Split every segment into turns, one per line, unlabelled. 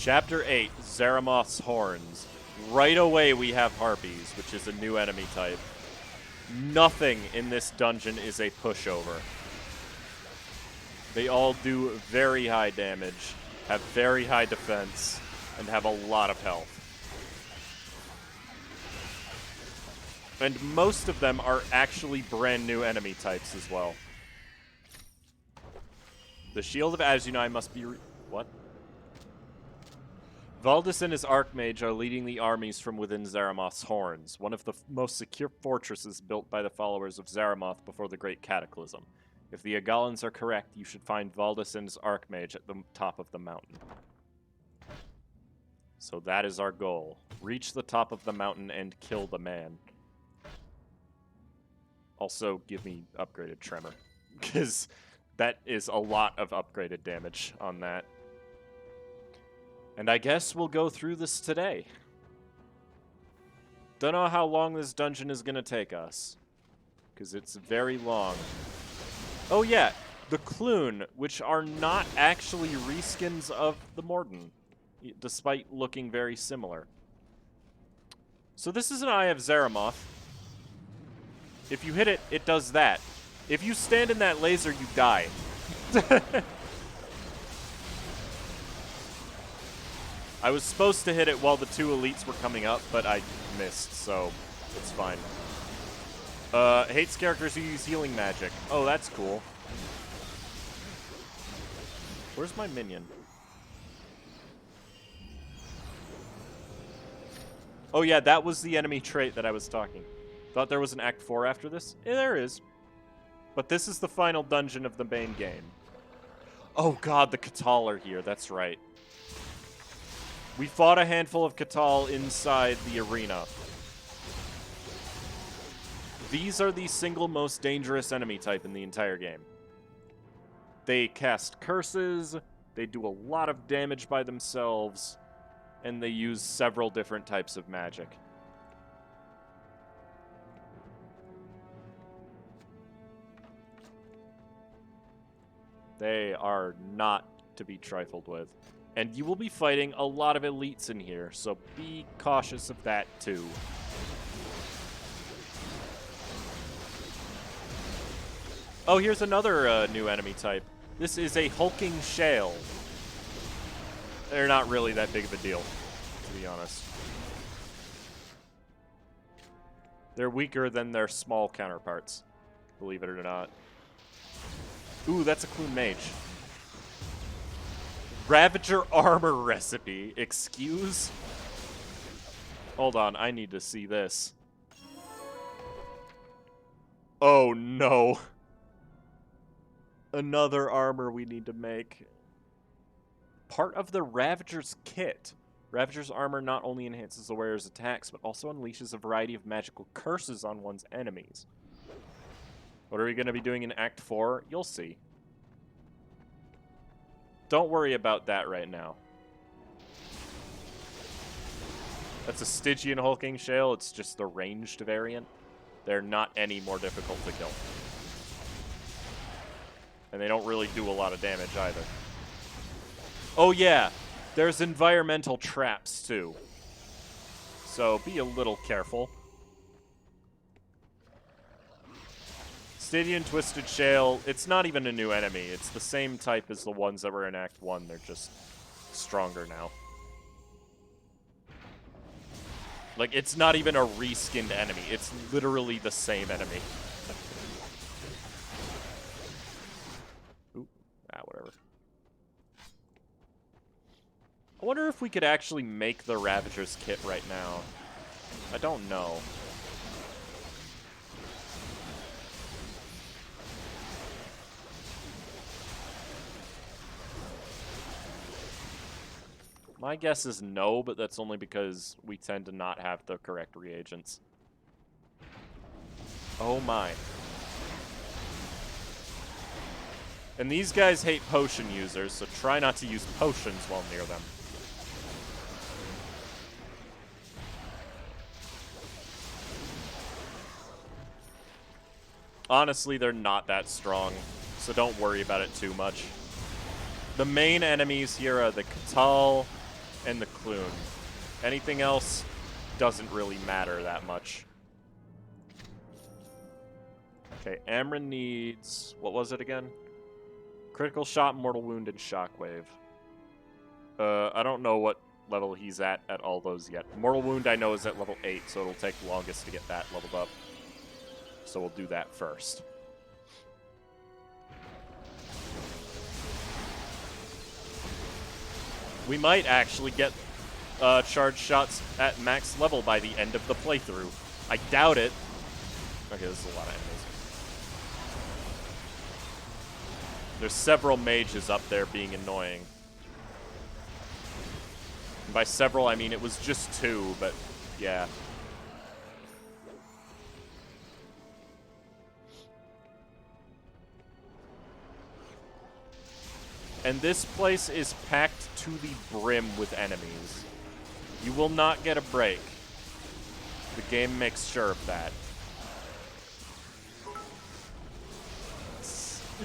Chapter 8, Zaramoth's Horns. Right away we have Harpies, which is a new enemy type. Nothing in this dungeon is a pushover. They all do very high damage, have very high defense, and have a lot of health. And most of them are actually brand new enemy types as well. The Shield of Azunai must be... What? Valdis and his Archmage are leading the armies from within Zaramoth's Horns, one of the most secure fortresses built by the followers of Zaramoth before the Great Cataclysm. If the Agalans are correct, you should find Valdis and his Archmage at the top of the mountain. So that is our goal. Reach the top of the mountain and kill the man. Also, give me upgraded Tremor, because that is a lot of upgraded damage on that. And I guess we'll go through this today. Don't know how long this dungeon is going to take us, because it's very long. Oh yeah, the Clune, which are not actually reskins of the Morden, despite looking very similar. So this is an Eye of Zaramoth. If you hit it, it does that. If you stand in that laser, you die. I was supposed to hit it while the two elites were coming up, but I missed, so it's fine. Hates characters who use healing magic. Oh, that's cool. Where's my minion? Oh yeah, that was the enemy trait that I was talking. Thought there was an Act 4 after this? Yeah, there is. But this is the final dungeon of the main game. Oh god, the Catal are here, that's right. We fought a handful of Catal inside the arena. These are the single most dangerous enemy type in the entire game. They cast curses, they do a lot of damage by themselves, and they use several different types of magic. They are not to be trifled with. And you will be fighting a lot of elites in here, so be cautious of that too. Oh, here's another new enemy type. This is a hulking Shale. They're not really that big of a deal, to be honest. They're weaker than their small counterparts, believe it or not. Ooh, that's a Clune Mage. Ravager armor recipe. Excuse? Hold on, I need to see this. Oh no. Another armor we need to make. Part of the Ravager's kit. Ravager's armor not only enhances the wearer's attacks, but also unleashes a variety of magical curses on one's enemies. What are we going to be doing in Act 4? You'll see. Don't worry about that right now. That's a Stygian hulking Shale. It's just the ranged variant. They're not any more difficult to kill. And they don't really do a lot of damage either. Oh yeah, there's environmental traps too. So be a little careful. Stygian Twisted Shale, it's not even a new enemy. It's the same type as the ones that were in Act 1. They're just stronger now. Like, it's not even a reskinned enemy. It's literally the same enemy. Ooh, whatever. I wonder if we could actually make the Ravager's kit right now. I don't know. My guess is no, but that's only because we tend to not have the correct reagents. Oh my. And these guys hate potion users, so try not to use potions while near them. Honestly, they're not that strong, so don't worry about it too much. The main enemies here are the Catal, and the Clune. Anything else doesn't really matter that much. Okay, Amryn needs... What was it again? Critical Shot, Mortal Wound, and Shockwave. I don't know what level he's at all those yet. Mortal Wound I know is at level 8, so it'll take longest to get that leveled up. So we'll do that first. We might actually get charge shots at max level by the end of the playthrough. I doubt it. Okay, this is a lot of enemies. There's several mages up there being annoying. And by several, I mean it was just 2, but yeah. And this place is packed to the brim with enemies. You will not get a break. The game makes sure of that.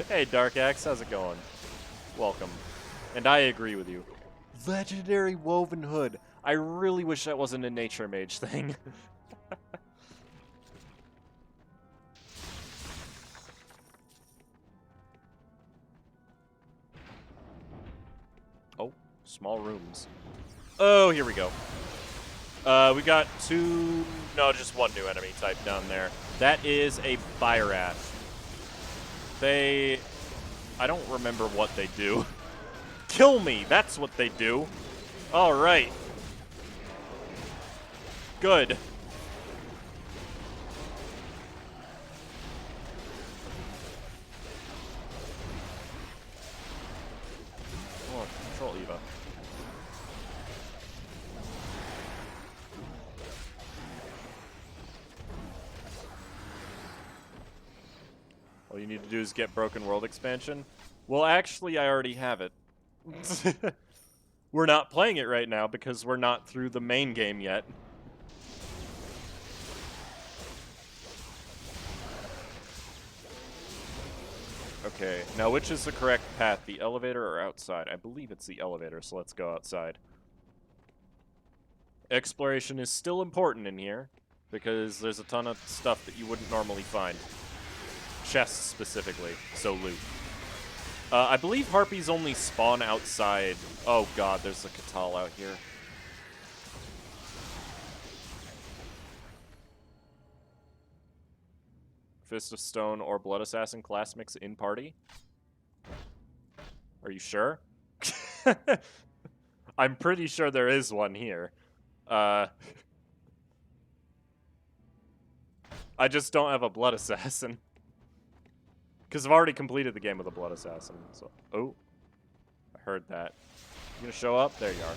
Hey, Dark Axe, how's it going? Welcome. And I agree with you. Legendary Woven Hood. I really wish that wasn't a Nature Mage thing. Oh, small rooms. Oh, here we go. We got 2... No, just 1 new enemy type down there. That is a Byrath. They... I don't remember what they do. Kill me! That's what they do. Alright. Good. Oh, control Eva. All you need to do is get Broken World expansion. Well, actually, I already have it. We're not playing it right now because we're not through the main game yet. Okay, now which is the correct path? The elevator or outside? I believe it's the elevator, so let's go outside. Exploration is still important in here because there's a ton of stuff that you wouldn't normally find. Chests specifically, so loot. I believe harpies only spawn outside. Oh god, there's a Catal out here. Fist of Stone or Blood Assassin class mix in party? Are you sure? I'm pretty sure there is one here. I just don't have a Blood Assassin. Because I've already completed the game with a Blood Assassin. So, oh, I heard that. You gonna show up? There you are.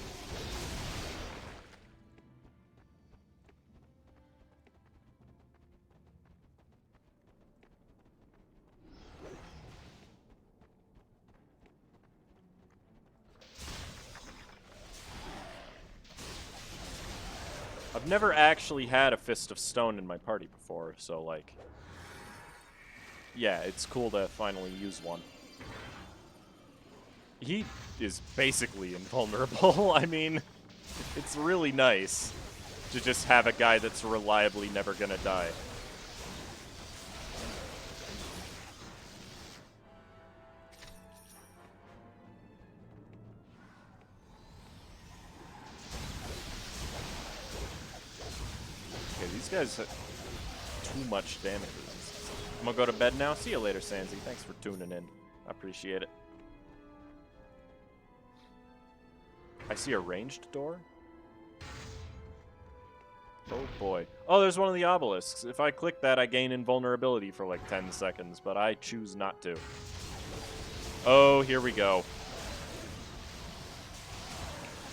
I've never actually had a Fist of Stone in my party before, so like... Yeah, it's cool to finally use one. He is basically invulnerable. I mean, it's really nice to just have a guy that's reliably never gonna die. Okay, these guys have too much damage. I'm gonna go to bed now. See you later, Sansi. Thanks for tuning in. I appreciate it. I see a ranged door. Oh boy. Oh, there's one of the obelisks. If I click that, I gain invulnerability for like 10 seconds, but I choose not to. Oh, here we go.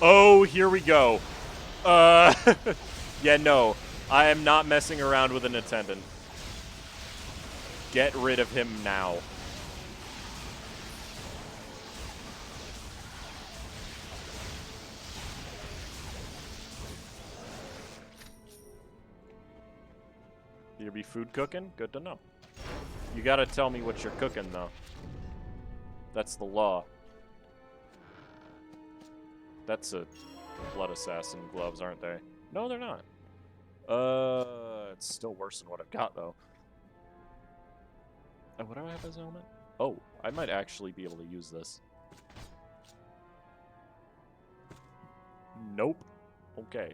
Oh, here we go. Yeah, no. I am not messing around with an attendant. Get rid of him now. You be food cooking? Good to know. You gotta tell me what you're cooking, though. That's the law. That's a Blood Assassin gloves, aren't they? No, they're not. It's still worse than what I've got, though. What do I have as helmet? Oh, I might actually be able to use this. Nope. Okay.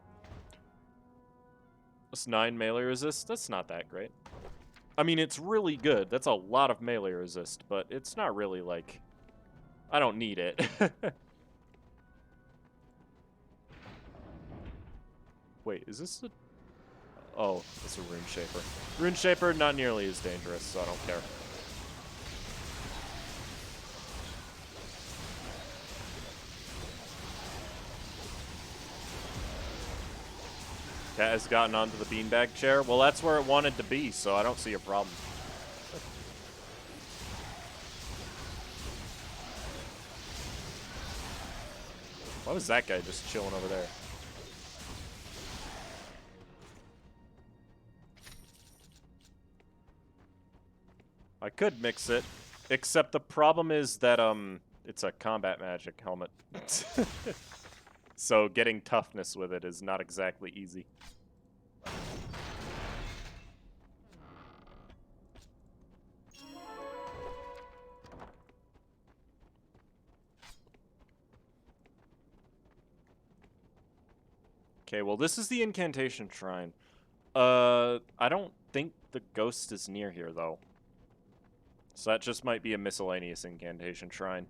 That's 9 melee resist. That's not that great. I mean, it's really good. That's a lot of melee resist, but it's not really, like... I don't need it. Wait, is this a... Oh, it's a Rune Shaper. Rune Shaper, not nearly as dangerous, so I don't care. Cat has gotten onto the beanbag chair. Well, that's where it wanted to be, so I don't see a problem. Why was that guy just chilling over there? I could mix it, except the problem is that, it's a combat magic helmet. So getting toughness with it is not exactly easy. Okay, well, this is the Incantation Shrine. I don't think the ghost is near here, though. So that just might be a miscellaneous Incantation Shrine.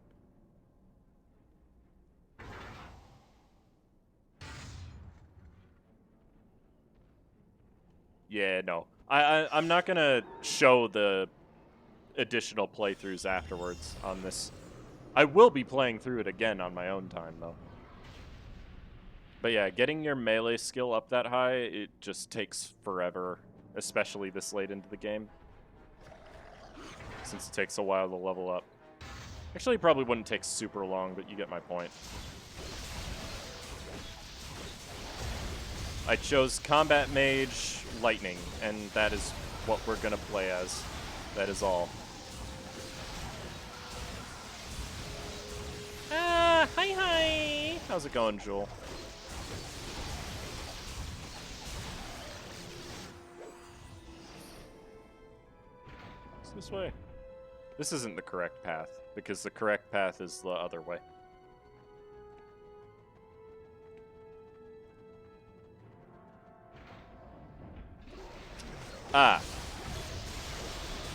Yeah, no. I'm not gonna show the additional playthroughs afterwards on this. I will be playing through it again on my own time, though. But yeah, getting your melee skill up that high, it just takes forever, especially this late into the game. Since it takes a while to level up. Actually, it probably wouldn't take super long, but you get my point. I chose Combat Mage Lightning, and that is what we're gonna play as. That is all. Hi. How's it going, Jewel? It's this way. This isn't the correct path, because the correct path is the other way. Ah.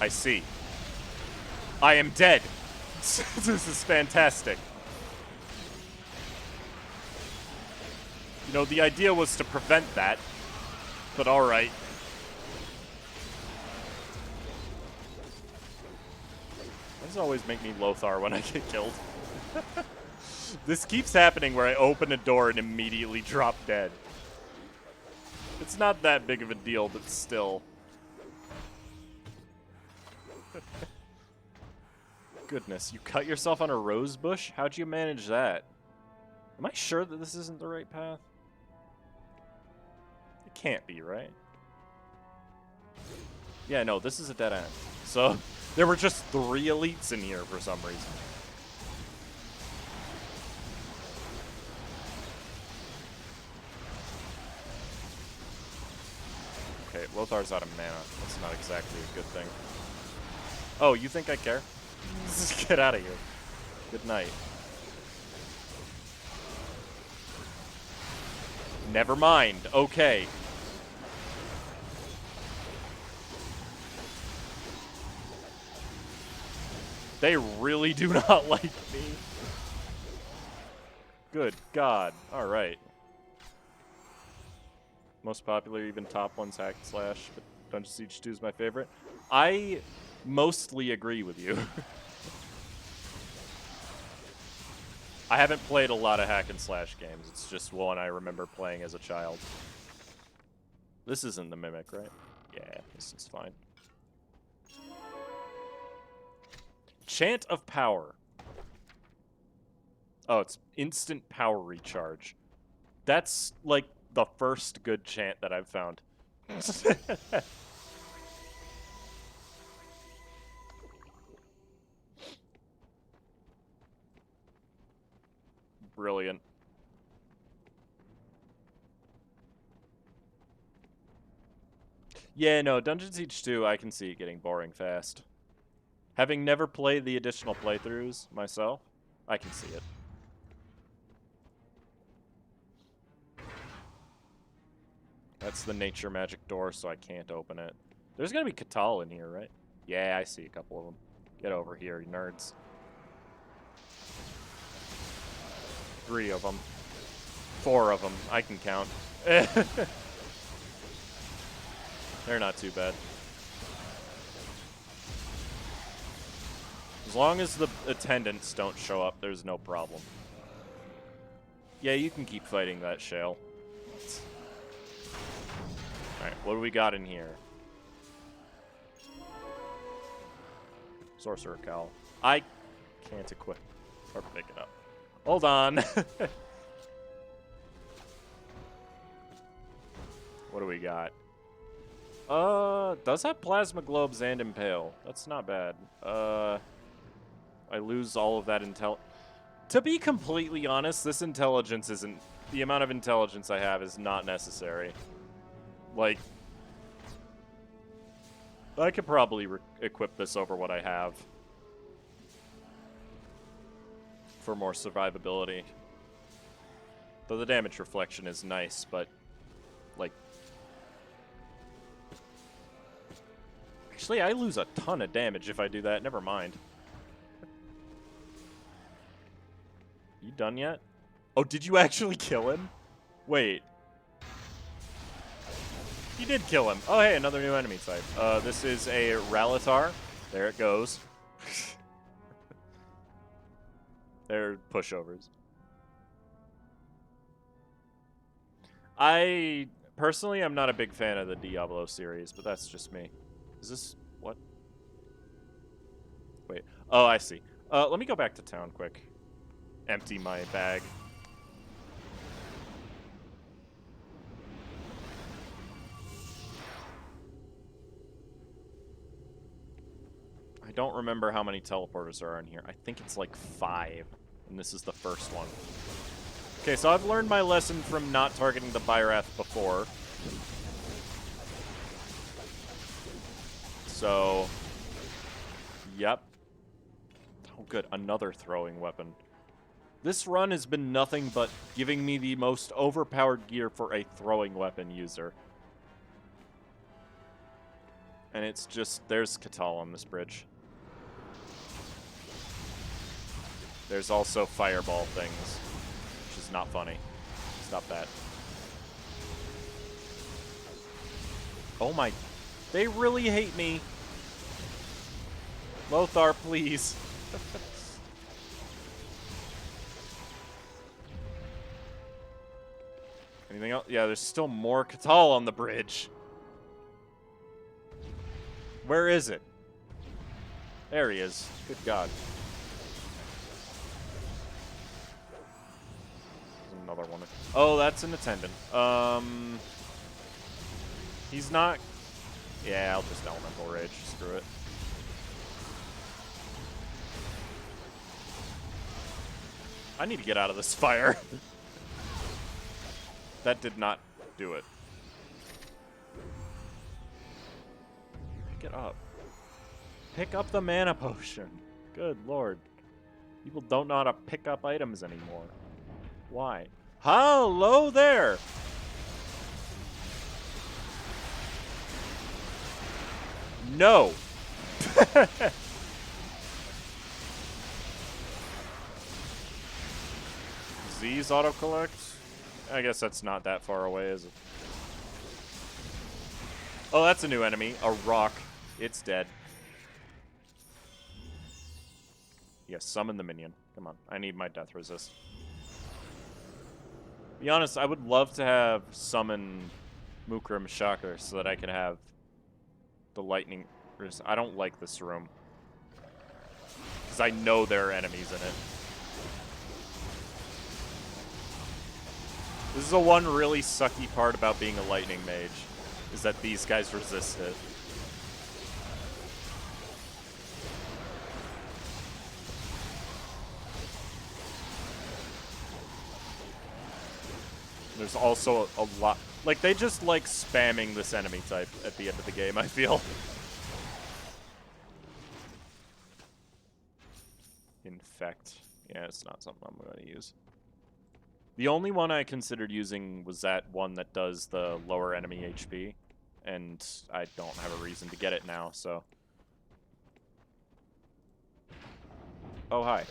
I see. I am dead. This is fantastic. You know, the idea was to prevent that, but alright. Why does it always make me Lothar when I get killed? This keeps happening where I open a door and immediately drop dead. It's not that big of a deal, but still. Goodness, you cut yourself on a rose bush? How'd you manage that? Am I sure that this isn't the right path? It can't be, right? Yeah, no, this is a dead end. So, there were just 3 elites in here for some reason. Okay, Lothar's out of mana. That's not exactly a good thing. Oh, you think I care? Just get out of here. Good night. Never mind. Okay. They really do not like me. Good God. Alright. Most popular, even top ones, hack and slash, but Dungeon Siege 2 is my favorite. I mostly agree with you. I haven't played a lot of hack and slash games. It's just one I remember playing as a child. This isn't the Mimic, right? Yeah, this is fine. Chant of Power. Oh, it's instant power recharge. That's, like, the first good chant that I've found. Brilliant. Yeah, no, Dungeon Siege 2, I can see it getting boring fast. Having never played the additional playthroughs myself, I can see it. That's the nature magic door, so I can't open it. There's gonna be Katal in here, right? Yeah, I see a couple of them. Get over here, you nerds. 3 of them. 4 of them. I can count. They're not too bad. As long as the attendants don't show up, there's no problem. Yeah, you can keep fighting that Shale. Alright, what do we got in here? Sorcerer Cowl. I can't equip or pick it up. Hold on. What do we got? Does have plasma globes and impale. That's not bad. I lose all of that intel. To be completely honest, this intelligence isn't... The amount of intelligence I have is not necessary. Like, I could probably equip this over what I have. For more survivability. Though the damage reflection is nice, but... Like... Actually, I lose a ton of damage if I do that. Never mind. You done yet? Oh, did you actually kill him? Wait. You did kill him. Oh, hey, another new enemy type. This is a Ralatar. There it goes. They're pushovers. Personally, I'm not a big fan of the Diablo series, but that's just me. Is this... what? Wait. Oh, I see. Let me go back to town quick. Empty my bag. I don't remember how many teleporters are in here. I think it's like 5, and this is the first one. Okay, so I've learned my lesson from not targeting the Byrath before. So, yep. Oh, good. Another throwing weapon. This run has been nothing but giving me the most overpowered gear for a throwing weapon user. And it's just... There's Katal on this bridge. There's also fireball things, which is not funny. Stop that. Oh my... They really hate me. Lothar, please. Anything else? Yeah, there's still more Katal on the bridge. Where is it? There he is. Good God. There's another one. Oh, that's an attendant. He's not... Yeah, I'll just Elemental Rage. Screw it. I need to get out of this fire. That did not do it. Pick it up. Pick up the mana potion. Good lord. People don't know how to pick up items anymore. Why? Hello there! No! Z's autocollect? I guess that's not that far away, is it? Oh, that's a new enemy. A rock. It's dead. Yes, summon the minion. Come on. I need my death resist. Be honest, I would love to have summon Mukram Shocker so that I can have the lightning... I don't like this room. Because I know there are enemies in it. This is the one really sucky part about being a lightning mage, is that these guys resist it. There's also a lot... Like, they just like spamming this enemy type at the end of the game, I feel. Infect. Yeah, it's not something I'm going to use. The only one I considered using was that one that does the lower enemy HP, and I don't have a reason to get it now, so... Oh, hi.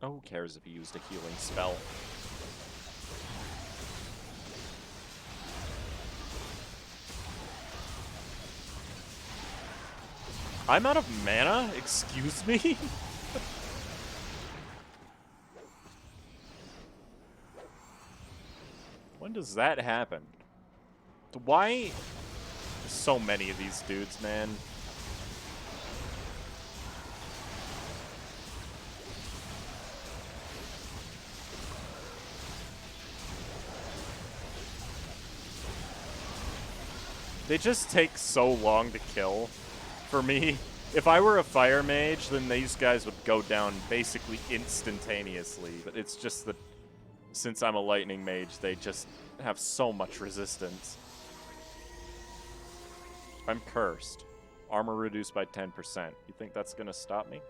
Oh, who cares if he used a healing spell? I'm out of mana? Excuse me? When does that happen? Why? There's so many of these dudes, man. They just take so long to kill for me. If I were a fire mage, then these guys would go down basically instantaneously. But it's just that since I'm a lightning mage, they just have so much resistance. I'm cursed. Armor reduced by 10%. You think that's gonna stop me?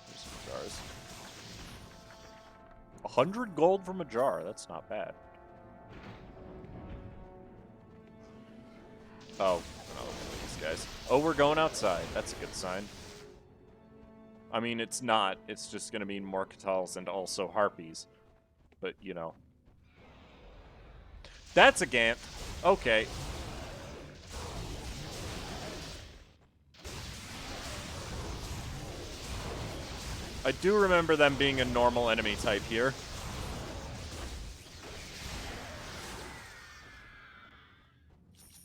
There's some jars. 100 gold from a jar. That's not bad. Oh, no, these guys. Oh, we're going outside. That's a good sign. I mean, it's not. It's just going to mean more Catals and also Harpies. But, you know. That's a Gant. Okay. I do remember them being a normal enemy type here.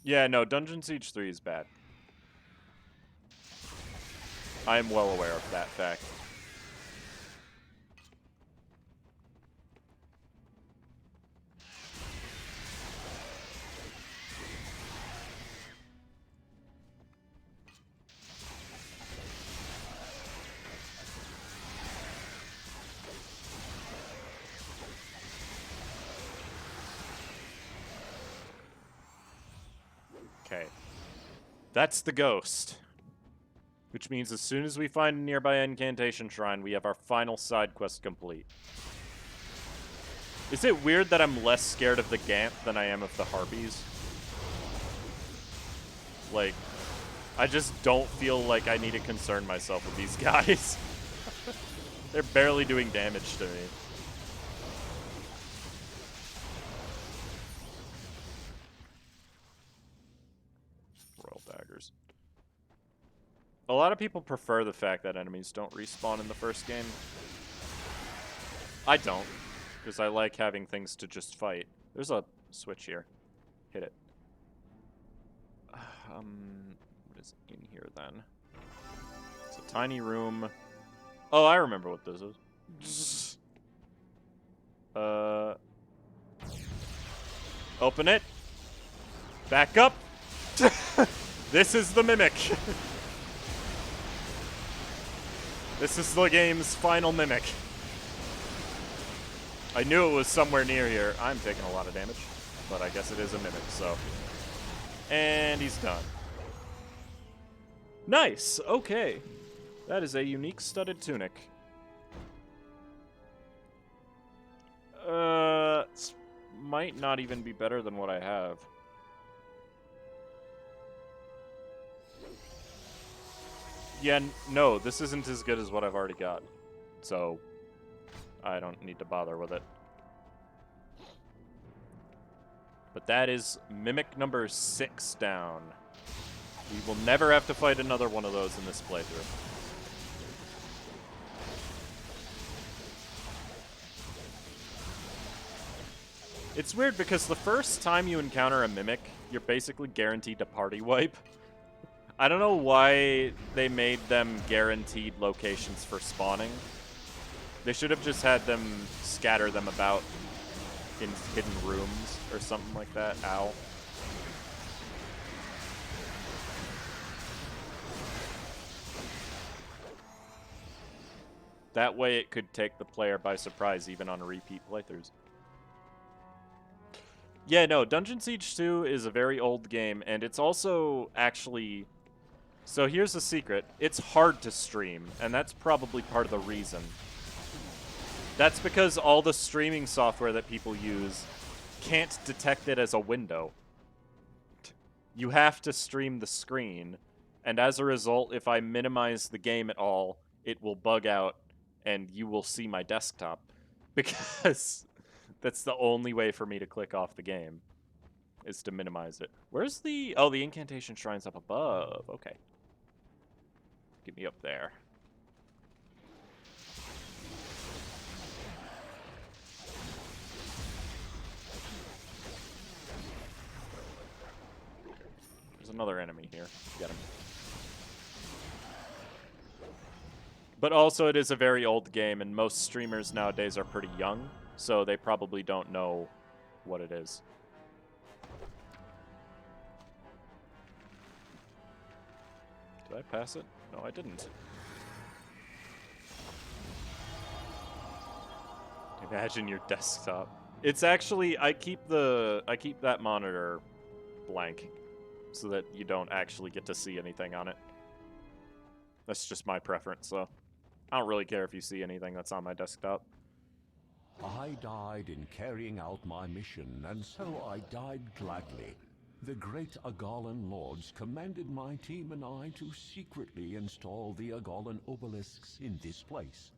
Yeah, no, Dungeon Siege 3 is bad. I am well aware of that fact. Okay. That's the ghost. Which means as soon as we find a nearby Incantation Shrine, we have our final side quest complete. Is it weird that I'm less scared of the Gant than I am of the Harpies? Like, I just don't feel like I need to concern myself with these guys. They're barely doing damage to me. Royal daggers. A lot of people prefer the fact that enemies don't respawn in the first game. I don't, because I like having things to just fight. There's a switch here. Hit it. What is in here then? It's a tiny room. Oh, I remember what this is. Open it. Back up. This is the Mimic. This is the game's final Mimic. I knew it was somewhere near here. I'm taking a lot of damage, but I guess it is a Mimic, so. And he's done. Nice, okay. That is a unique studded tunic. Might not even be better than what I have. Yeah, no, this isn't as good as what I've already got. So, I don't need to bother with it. But that is Mimic number 6 down. We will never have to fight another one of those in this playthrough. It's weird because the first time you encounter a Mimic, you're basically guaranteed to party wipe. I don't know why they made them guaranteed locations for spawning, They should have just had them scatter them about in hidden rooms or something like that. Ow. That way it could take the player by surprise even on repeat playthroughs. Yeah, no, Dungeon Siege 2 is a very old game, and it's also actually... So here's the secret. It's hard to stream, and that's probably part of the reason. That's because all the streaming software that people use can't detect it as a window. You have to stream the screen, and as a result, if I minimize the game at all, it will bug out, and you will see my desktop. Because that's the only way for me to click off the game, is to minimize it. Where's the... Oh, the Incantation Shrine's up above. Okay. Get me up there. There's another enemy here. Get him. But also, it is a very old game, and most streamers nowadays are pretty young, so they probably don't know what it is. Did I pass it? No, I didn't. Imagine your desktop. It's actually, I keep that monitor blank so that you don't actually get to see anything on it. That's just my preference, so I don't really care if you see anything that's on my desktop.
I died in carrying out my mission, and so I died gladly. The great Agalan lords commanded my team and I to secretly install the Agalan obelisks in this place.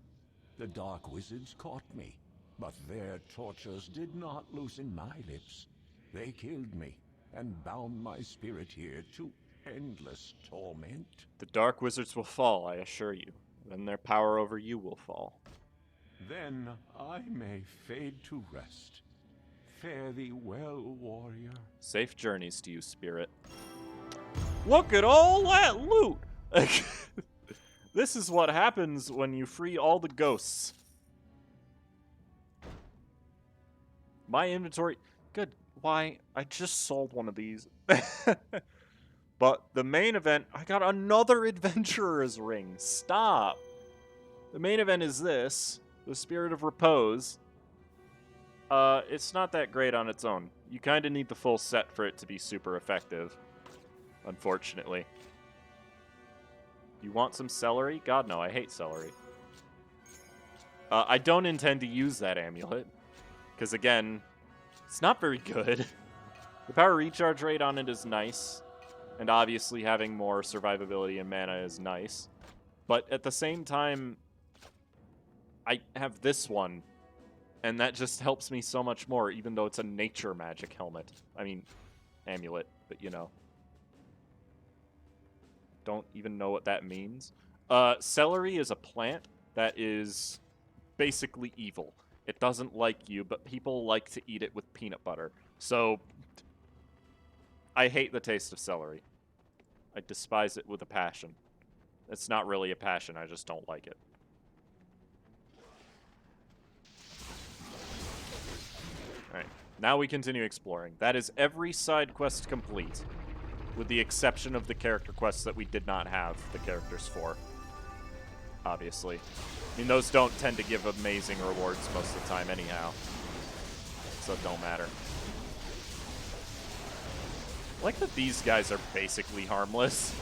The dark wizards caught me, but their tortures did not loosen my lips. They killed me and bound my spirit here to endless torment.
The dark wizards will fall, I assure you. Then their power over you will fall.
Then I may fade to rest. Fare thee well, warrior.
Safe journeys to you, spirit. Look at all that loot! This is what happens when you free all the ghosts. My inventory... Good. Why? I just sold one of these. But the main event... I got another adventurer's ring. Stop. The main event is this. The Spirit of Repose. It's not that great on its own. You kind of need the full set for it to be super effective. Unfortunately. You want some celery? God, no, I hate celery. I don't intend to use that amulet. Because, again, it's not very good. The power recharge rate on it is nice. And obviously having more survivability and mana is nice. But at the same time, I have this one. And that just helps me so much more, even though it's a nature magic helmet. I mean, amulet, but you know. Don't even know what that means. Celery is a plant that is basically evil. It doesn't like you, but people like to eat it with peanut butter. So, I hate the taste of celery. I despise it with a passion. It's not really a passion, I just don't like it. Alright, now we continue exploring. That is every side quest complete, with the exception of the character quests that we did not have the characters for. Obviously. I mean, those don't tend to give amazing rewards most of the time anyhow. So it don't matter. I like that these guys are basically harmless.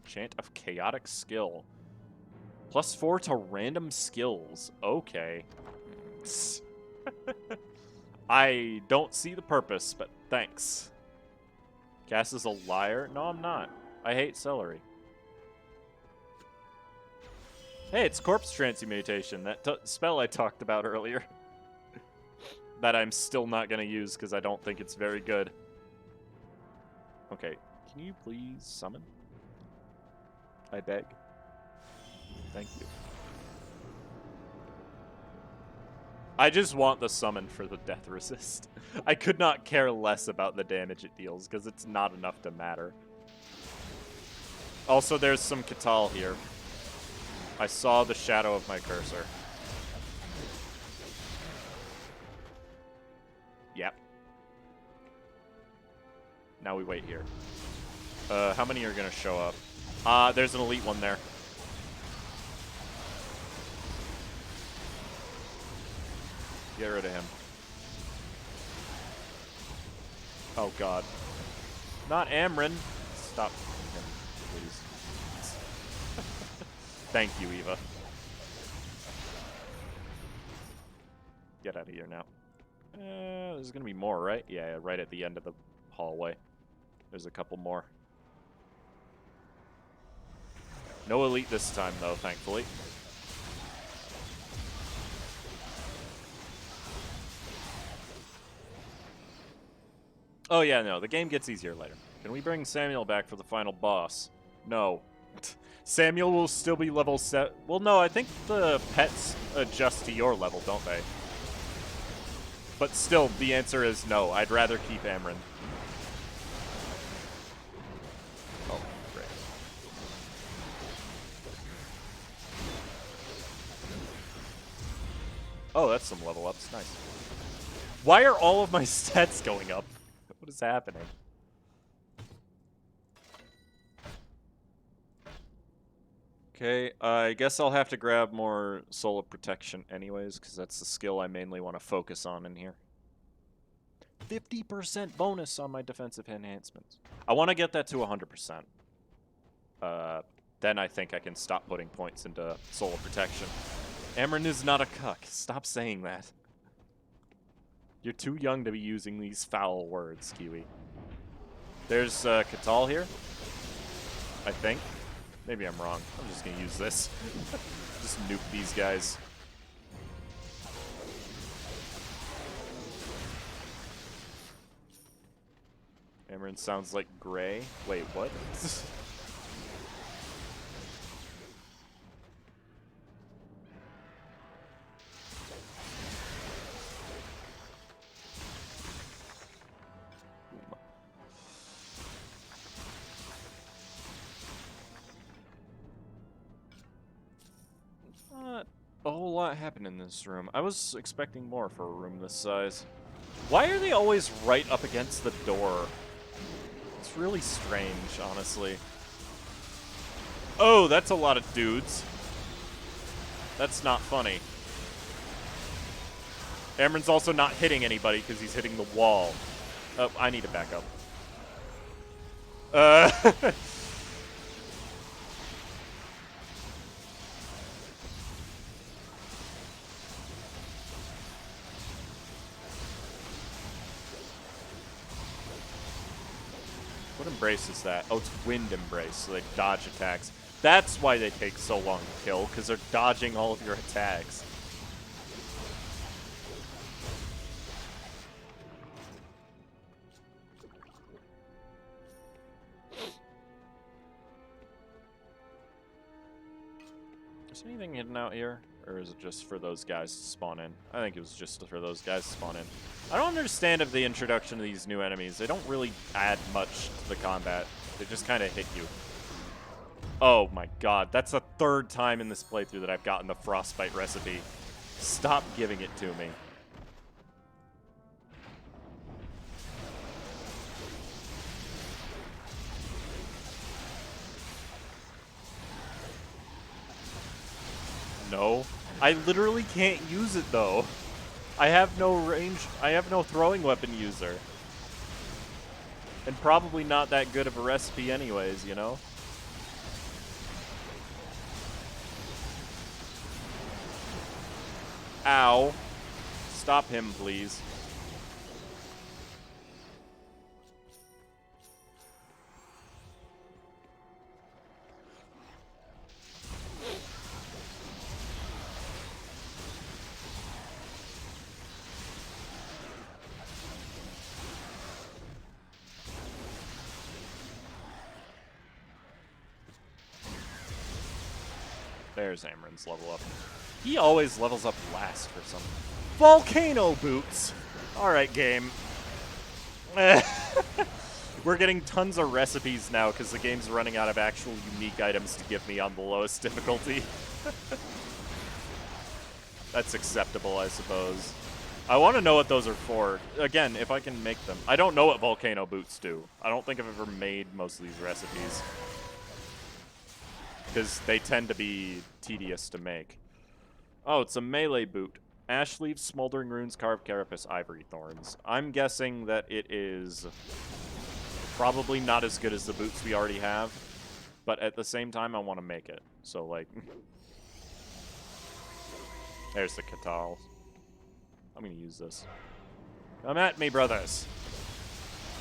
Chant of Chaotic Skill. +4 to random skills. Okay. I don't see the purpose, but thanks. Cass is a liar? No, I'm not. I hate celery. Hey, it's Corpse Transmutation, that spell I talked about earlier. That I'm still not going to use because I don't think it's very good. Okay, can you please summon? I beg. Thank you. I just want the summon for the death resist. I could not care less about the damage it deals, because it's not enough to matter. Also, there's some Katal here. I saw the shadow of my cursor. Yep. Now we wait here. How many are going to show up? There's an elite one there. Get rid of him. Oh, God. Not Amryn. Stop him, please. Thank you, Eva. Get out of here now. There's going to be more, right? Yeah, right at the end of the hallway. There's a couple more. No elite this time, though, thankfully. Oh, yeah, no. The game gets easier later. Can we bring Samuel back for the final boss? No. Samuel will still be level 7. Well, no, I think the pets adjust to your level, don't they? But still, the answer is no. I'd rather keep Amryn. Oh, great. Oh, that's some level ups. Nice. Why are all of my stats going up? What is happening? Okay, I guess I'll have to grab more Soul of Protection anyways, because that's the skill I mainly want to focus on in here. 50% bonus on my defensive enhancements. I want to get that to 100%. Then I think I can stop putting points into Soul of Protection. Amryn is not a cuck. Stop saying that. You're too young to be using these foul words, Kiwi. There's Katal here, I think. Maybe I'm wrong. I'm just going to use this. Just nuke these guys. Amryn sounds like gray. Wait, what? Not a whole lot happened in this room. I was expecting more for a room this size. Why are they always right up against the door? It's really strange, honestly. Oh, that's a lot of dudes. That's not funny. Amryn's also not hitting anybody because he's hitting the wall. Oh, I need to back up. What embrace is that? Oh, it's wind embrace, so they dodge attacks. That's why they take so long to kill, because they're dodging all of your attacks. Is anything hidden out here? Or is it just for those guys to spawn in? I think it was just for those guys to spawn in. I don't understand of the introduction of these new enemies. They don't really add much to the combat. They just kind of hit you. Oh my god, that's the third time in this playthrough that I've gotten the frostbite recipe. Stop giving it to me. No. I literally can't use it, though. I have no range. I have no throwing weapon user. And probably not that good of a recipe anyways, you know? Ow. Stop him, please. There's Amryn's level up. He always levels up last for some. Volcano boots! Alright, game. We're getting tons of recipes now because the game's running out of actual unique items to give me on the lowest difficulty. That's acceptable, I suppose. I want to know what those are for. Again, if I can make them. I don't know what volcano boots do. I don't think I've ever made most of these recipes. Because they tend to be tedious to make. Oh, it's a melee boot. Ash leaves, smoldering runes, carved carapace, ivory thorns. I'm guessing that it is probably not as good as the boots we already have, but at the same time, I want to make it. So, like, there's the Katals. I'm going to use this. Come at me, brothers.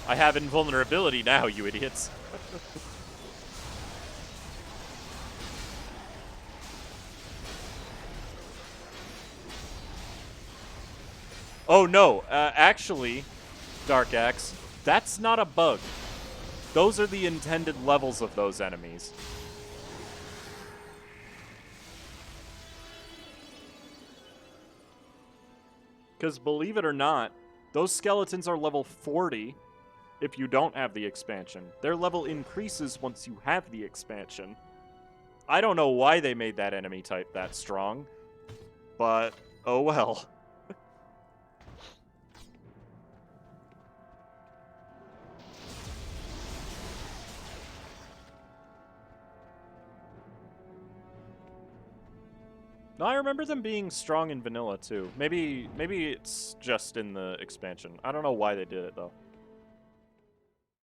I have invulnerability now, you idiots. Oh, no. Actually, Dark Axe, that's not a bug. Those are the intended levels of those enemies. Because believe it or not, those skeletons are level 40 if you don't have the expansion. Their level increases once you have the expansion. I don't know why they made that enemy type that strong, but oh well. No, I remember them being strong in vanilla too. Maybe it's just in the expansion. I don't know why they did it though.